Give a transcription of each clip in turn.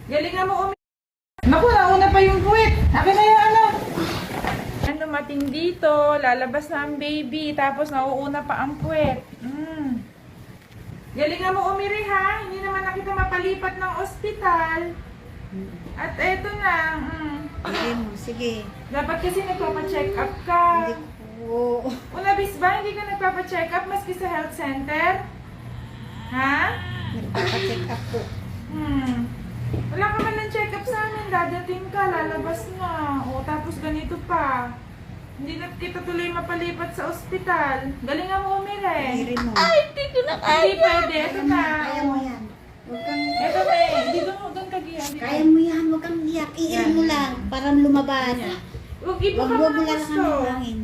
Galingan mo Naku, nauna pa yung puwit. Akin na yung ano. Ano, dumating dito, lalabas na ang baby, tapos nauuna pa ang puwet. Galingan mo umiri ha, hindi naman na kita mapalipat ng ospital. At eto na. Sige mo, sige. Dapat kasi nagpapa-check up ka. Hindi ko. Unabis ba, hindi ka nagpapa-check up maski sa health center? Ha? Nagpapacheck up po. Wala ka man ng check-up sa amin, dadating ka, lalabas na. O, tapos ganito pa. Hindi na kita tuloy mapalipat sa ospital. Galingan mo umire. Umiri mo. Ay, hindi ko na kaya. Hindi pwede, ito na. Kaya mo yan. Huwag kang... Ito na eh, hindi doon kagiyan. Kaya mo yan, huwag kang iyak. Iyan mo lang, para lumabas. Huwag ipo ka Huwag mo mo lang gusto. ang hangin.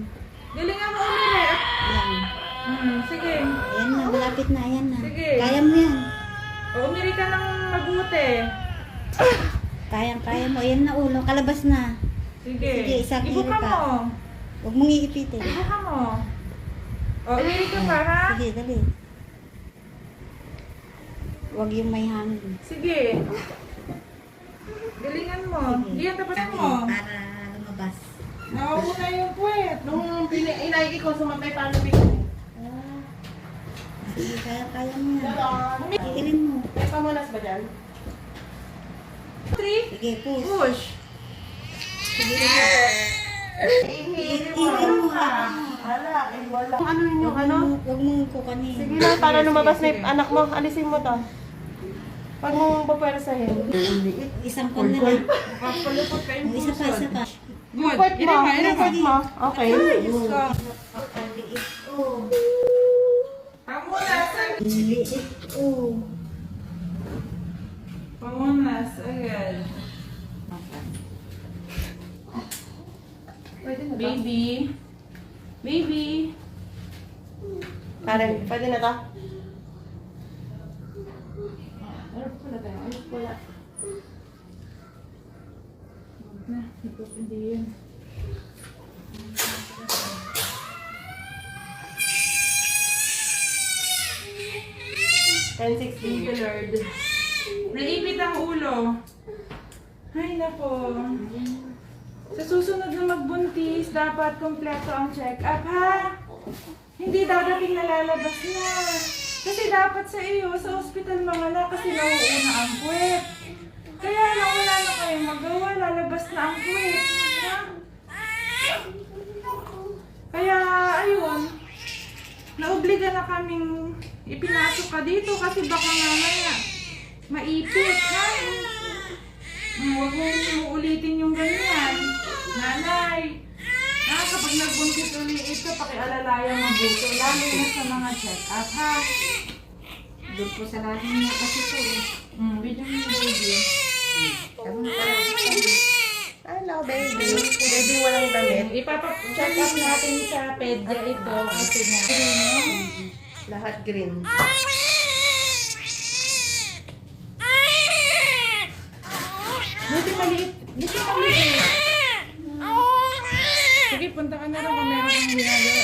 Galingan mo umire. Yan. Sige. Ayan na, malapit na, ayan na. Sige. Kaya mo yan. O, umiri ka ng mabuti. Kaya mo, ayan na ulo, kalabas na. Sige. Sige, isang Ibo iri ka pa. mo. Huwag mong iipitin. Ibo ka mo. O, umiri ka pa ha? Sige, dali. Huwag yung may hangin. Sige. Galingan mo. Sige. Diyan tapatin mo. Para lumabas. Nauuna yung puwet. Nung inaigi ko, sumatay pa ang ko. Sige, kaya mo yan. Iirin mo. May pamunas ba dyan? 3. Sige, push. Push. Sige, iirin mo ha. Wala, eh wala. Ano yun yung ano? Huwag mong kukanin. Sige na, para lumabas na yung anak mo. Alisin mo to. Pag mong papwersahin. Isang kon na lang. Kapalupot ka yung Isa pa, isa pa. Good. Pwet mo, pwet mo. Okay. Diyos ko. Ang liit. Oh. Pamunas. Ang liit. Oh. Pamunas. Ayan. Baby. Baby. Karen, pwede na to? Ayos pala tayo. Ayos pala. Na, hindi yun. Thank you, Lord. Naipit ang ulo. Ay, nako. Sa susunod na magbuntis, dapat kompleto ang check-up, ha? Hindi dadating na lalabas na. Kasi dapat sa iyo, sa ospital mga na, kasi nauuna ang puwet. Kaya lang wala na kayong magawa, lalabas na ang puwet. Ha? Kaya, ayun, naobliga na kaming ipinasok ka dito kasi baka mamaya maipit, ha? Huwag mo ulitin yung ganyan. Nanay, kapag nagbuntis ulit ito, pakialalayan mabuto, lalo na sa mga check-up, ha? Doon po sa lahat niya kasi po. Video mo yung baby. Sabi mo pala. Hello, baby. Baby walang damit. Ipapa-check up natin sa pedya ito kasi nga. Lahat green. Buti maliit. Buti maliit. Sige, punta ka na lang kung meron kang ginagawa.